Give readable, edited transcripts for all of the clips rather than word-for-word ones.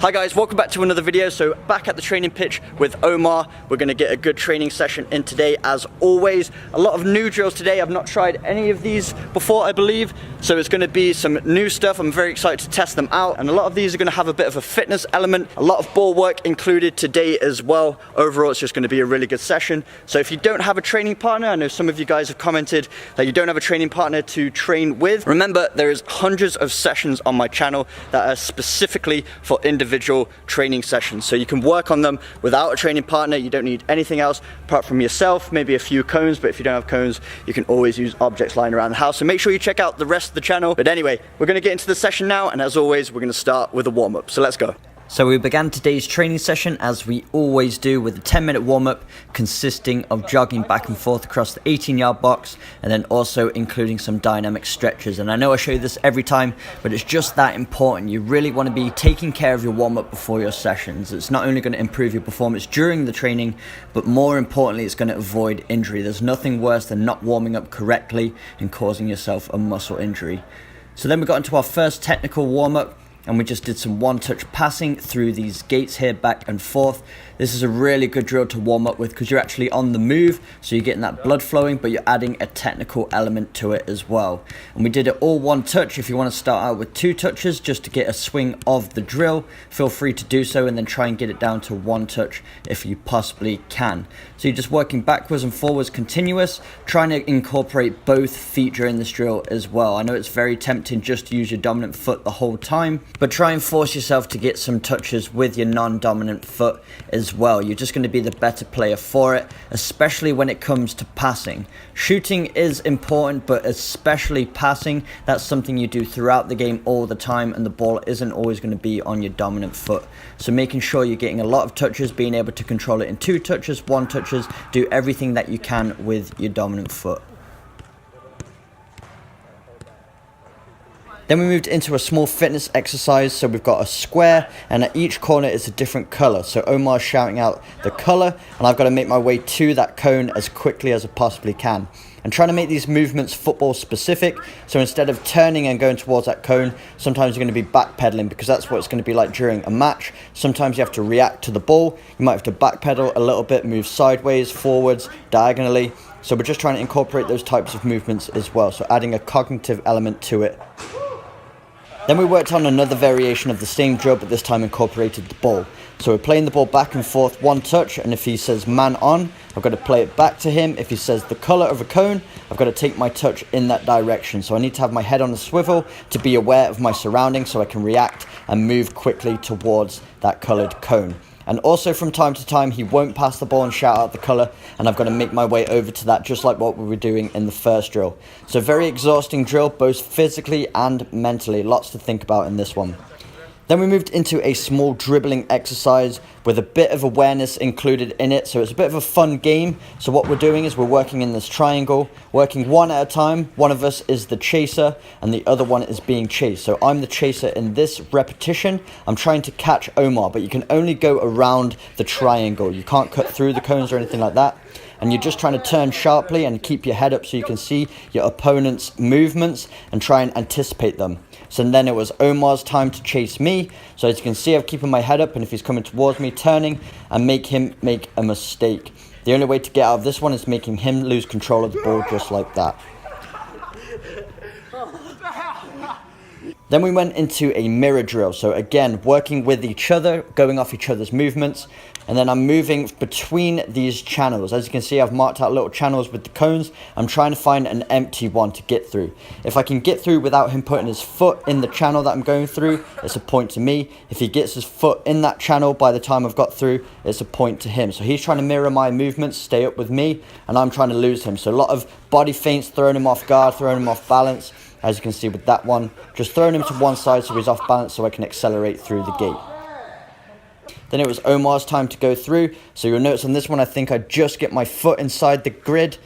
Hi guys, welcome back to another video. So back at the training pitch with Omar. We're going to get a good training session in today as always. A lot of new drills today. I've not tried any of these before, I believe. So it's going to be some new stuff. I'm very excited to test them out. And a lot of these are going to have a bit of a fitness element. A lot of ball work included today as well. Overall, it's just going to be a really good session. So if you don't have a training partner, I know some of you guys have commented that you don't have a training partner to train with. Remember, there is hundreds of sessions on my channel that are specifically for individual training sessions, so you can work on them without a training partner. You don't need anything else apart from yourself, maybe a few cones, but if you don't have cones, you can always use objects lying around the house. So make sure you check out the rest of the channel. But anyway, we're going to get into the session now, and as always, we're going to start with a warm-up. So let's go. So we began today's training session as we always do with a 10-minute warm-up consisting of jogging back and forth across the 18-yard box and then also including some dynamic stretches. And I know I show you this every time, but it's just that important. You really want to be taking care of your warm-up before your sessions. It's not only going to improve your performance during the training, but more importantly, it's going to avoid injury. There's nothing worse than not warming up correctly and causing yourself a muscle injury. So then we got into our first technical warm-up, and we just did some one-touch passing through these gates here, back and forth. This is a really good drill to warm up with because you're actually on the move, so you're getting that blood flowing, but you're adding a technical element to it as well. And we did it all one touch. If you want to start out with 2 touches just to get a swing of the drill, feel free to do so, and then try and get it down to 1 touch if you possibly can. So you're just working backwards and forwards continuous, trying to incorporate both feet during this drill as well. I know it's very tempting just to use your dominant foot the whole time, but try and force yourself to get some touches with your non-dominant foot as well. You're just going to be the better player for it, especially when it comes to passing. Shooting is important, but especially passing, that's something you do throughout the game all the time, and the ball isn't always going to be on your dominant foot. So making sure you're getting a lot of touches, being able to control it in 2 touches, 1 touches, do everything that you can with your dominant foot. Then we moved into a small fitness exercise. So we've got a square, and at each corner is a different color. So Omar's shouting out the color, and I've got to make my way to that cone as quickly as I possibly can. And trying to make these movements football specific. So instead of turning and going towards that cone, sometimes you're going to be backpedaling because that's what it's going to be like during a match. Sometimes you have to react to the ball. You might have to backpedal a little bit, move sideways, forwards, diagonally. So we're just trying to incorporate those types of movements as well. So adding a cognitive element to it. Then we worked on another variation of the same drill, but this time incorporated the ball. So we're playing the ball back and forth 1 touch, and if he says man on, I've got to play it back to him. If he says the color of a cone, I've got to take my touch in that direction. So I need to have my head on the swivel to be aware of my surroundings so I can react and move quickly towards that colored cone. And also from time to time, he won't pass the ball and shout out the color, and I've got to make my way over to that, just like what we were doing in the first drill. So very exhausting drill, both physically and mentally. Lots to think about in this one. Then we moved into a small dribbling exercise with a bit of awareness included in it. So it's a bit of a fun game. So what we're doing is we're working in this triangle, working one at a time. One of us is the chaser and the other one is being chased. So I'm the chaser in this repetition. I'm trying to catch Omar, but you can only go around the triangle. You can't cut through the cones or anything like that. And you're just trying to turn sharply and keep your head up so you can see your opponent's movements and try and anticipate them. So then it was Omar's time to chase me. So as you can see, I'm keeping my head up, and if he's coming towards me, turning and make him make a mistake. The only way to get out of this one is making him lose control of the ball just like that. Then we went into a mirror drill. So again, working with each other, going off each other's movements. And then I'm moving between these channels. As you can see, I've marked out little channels with the cones. I'm trying to find an empty one to get through. If I can get through without him putting his foot in the channel that I'm going through, it's a point to me. If he gets his foot in that channel by the time I've got through, it's a point to him. So he's trying to mirror my movements, stay up with me, and I'm trying to lose him. So a lot of body feints, throwing him off guard, throwing him off balance. As you can see with that one, just throwing him to one side so he's off balance so I can accelerate through the gate. Then it was Omar's time to go through. So you'll notice on this one, I think I just get my foot inside the grid.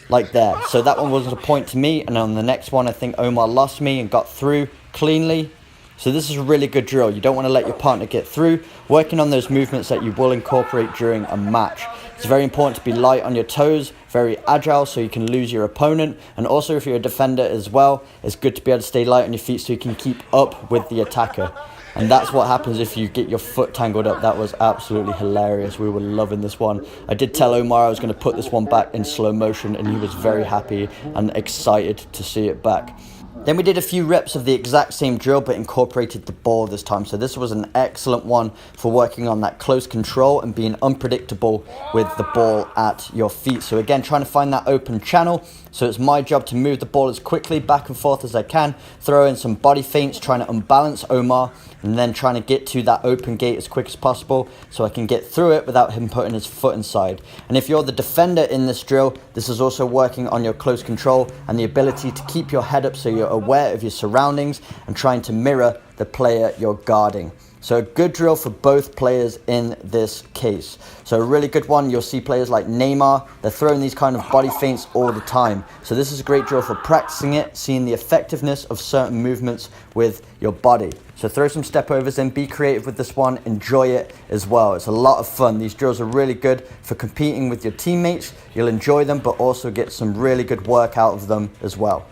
Like there. So that one wasn't a point to me. And on the next one, I think Omar lost me and got through cleanly. So this is a really good drill. You don't want to let your partner get through. Working on those movements that you will incorporate during a match. It's very important to be light on your toes, very agile so you can lose your opponent. And also if you're a defender as well, it's good to be able to stay light on your feet so you can keep up with the attacker. And that's what happens if you get your foot tangled up. That was absolutely hilarious. We were loving this one. I did tell Omar I was going to put this one back in slow motion, and he was very happy and excited to see it back. Then we did a few reps of the exact same drill but incorporated the ball this time. So this was an excellent one for working on that close control and being unpredictable with the ball at your feet. So again, trying to find that open channel. So it's my job to move the ball as quickly back and forth as I can, throw in some body feints, trying to unbalance Omar, and then trying to get to that open gate as quick as possible so I can get through it without him putting his foot inside. And if you're the defender in this drill, this is also working on your close control and the ability to keep your head up so you're aware of your surroundings and trying to mirror the player you're guarding. So a good drill for both players in this case. So a really good one, you'll see players like Neymar, they're throwing these kind of body feints all the time. So this is a great drill for practicing it, seeing the effectiveness of certain movements with your body. So throw some step overs in, be creative with this one, enjoy it as well. It's a lot of fun. These drills are really good for competing with your teammates. You'll enjoy them, but also get some really good work out of them as well.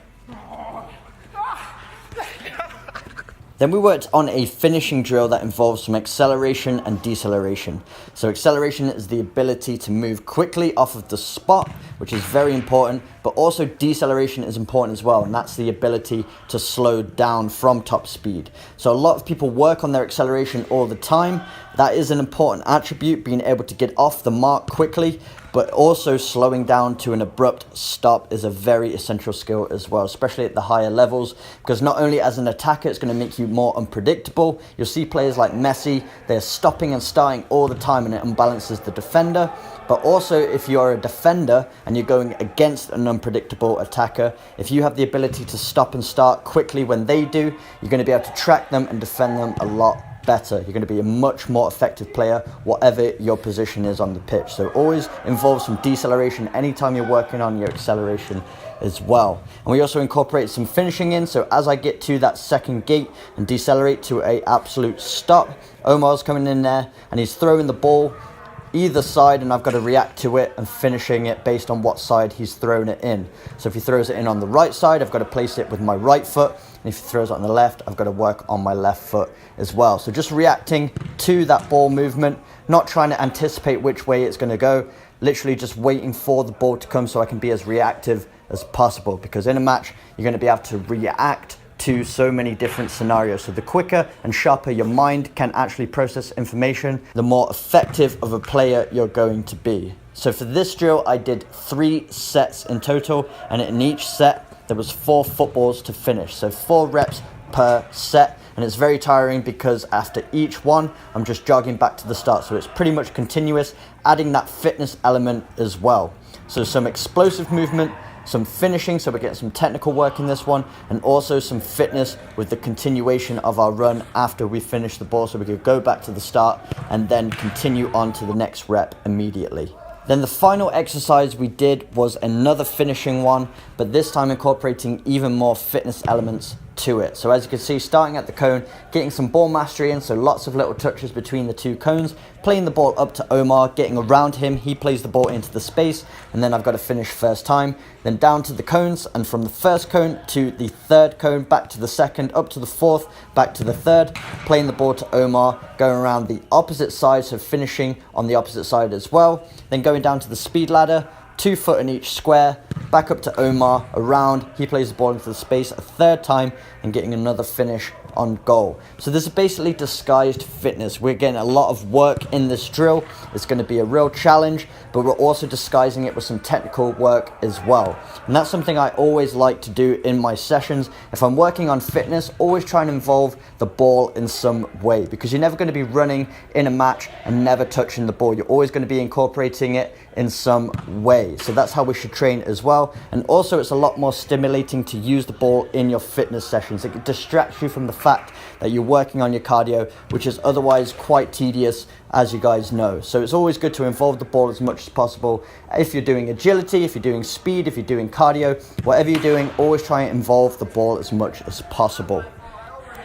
Then we worked on a finishing drill that involves some acceleration and deceleration. So acceleration is the ability to move quickly off of the spot, which is very important, but also deceleration is important as well, and that's the ability to slow down from top speed. So a lot of people work on their acceleration all the time. That is an important attribute, being able to get off the mark quickly, but also slowing down to an abrupt stop is a very essential skill as well, especially at the higher levels, because not only as an attacker, it's going to make you more unpredictable. You'll see players like Messi, they're stopping and starting all the time and it unbalances the defender. But also if you're a defender and you're going against an unpredictable attacker, if you have the ability to stop and start quickly when they do, you're going to be able to track them and defend them a lot better. You're going to be a much more effective player, whatever your position is on the pitch. So always involve some deceleration anytime you're working on your acceleration as well. And we also incorporate some finishing in. So as I get to that second gate and decelerate to an absolute stop, Omar's coming in there and he's throwing the ball either side, and I've got to react to it and finishing it based on what side he's thrown it in. So if he throws it in on the right side, I've got to place it with my right foot, and if he throws it on the left, I've got to work on my left foot as well. So just reacting to that ball movement, not trying to anticipate which way it's going to go, literally just waiting for the ball to come so I can be as reactive as possible, because in a match you're going to be able to react to so many different scenarios. So the quicker and sharper your mind can actually process information, the more effective of a player you're going to be. So for this drill, I did 3 sets in total, and in each set there was 4 footballs to finish. So 4 reps per set, and it's very tiring because after each one, I'm just jogging back to the start. So it's pretty much continuous, adding that fitness element as well. So some explosive movement, some finishing, so we're getting some technical work in this one, and also some fitness with the continuation of our run after we finish the ball, so we could go back to the start and then continue on to the next rep immediately. Then the final exercise we did was another finishing one, but this time incorporating even more fitness elements to it. So as you can see, starting at the cone, getting some ball mastery in, so lots of little touches between the 2 cones, playing the ball up to Omar, getting around him, he plays the ball into the space, and then I've got to finish first time, then down to the cones, and from the first cone to the 3rd cone, back to the 2nd, up to the 4th, back to the 3rd, playing the ball to Omar, going around the opposite side, so finishing on the opposite side as well, then going down to the speed ladder, 2 foot in each square, back up to Omar, around, he plays the ball into the space a 3rd time, and getting another finish on goal. So this is basically disguised fitness. We're getting a lot of work in this drill. It's going to be a real challenge, but we're also disguising it with some technical work as well. And that's something I always like to do in my sessions. If I'm working on fitness, always try and involve the ball in some way, because you're never going to be running in a match and never touching the ball. You're always going to be incorporating it in some way. So that's how we should train as well. And also it's a lot more stimulating to use the ball in your fitness sessions. It distracts you from the fact that you're working on your cardio, which is otherwise quite tedious, as you guys know. So it's always good to involve the ball as much as possible. If you're doing agility, if you're doing speed, if you're doing cardio, whatever you're doing, always try and involve the ball as much as possible.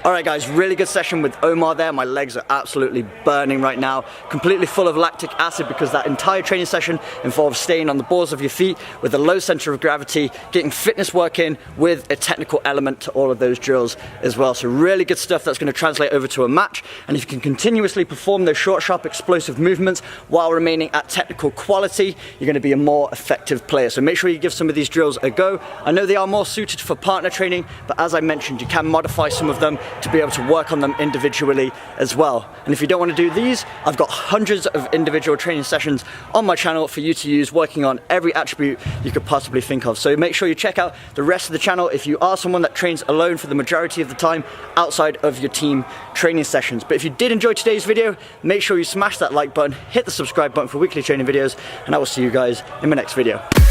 Alright guys, really good session with Omar there. My legs are absolutely burning right now, completely full of lactic acid because that entire training session involves staying on the balls of your feet with a low center of gravity, getting fitness work in with a technical element to all of those drills as well. So really good stuff that's going to translate over to a match, and if you can continuously perform those short, sharp, explosive movements while remaining at technical quality, you're going to be a more effective player. So make sure you give some of these drills a go. I know they are more suited for partner training, but as I mentioned, you can modify some of them to be able to work on them individually as well. And if you don't want to do these, I've got hundreds of individual training sessions on my channel for you to use, working on every attribute you could possibly think of. So make sure you check out the rest of the channel if you are someone that trains alone for the majority of the time outside of your team training sessions. But if you did enjoy today's video, make sure you smash that like button, hit the subscribe button for weekly training videos, and I will see you guys in my next video.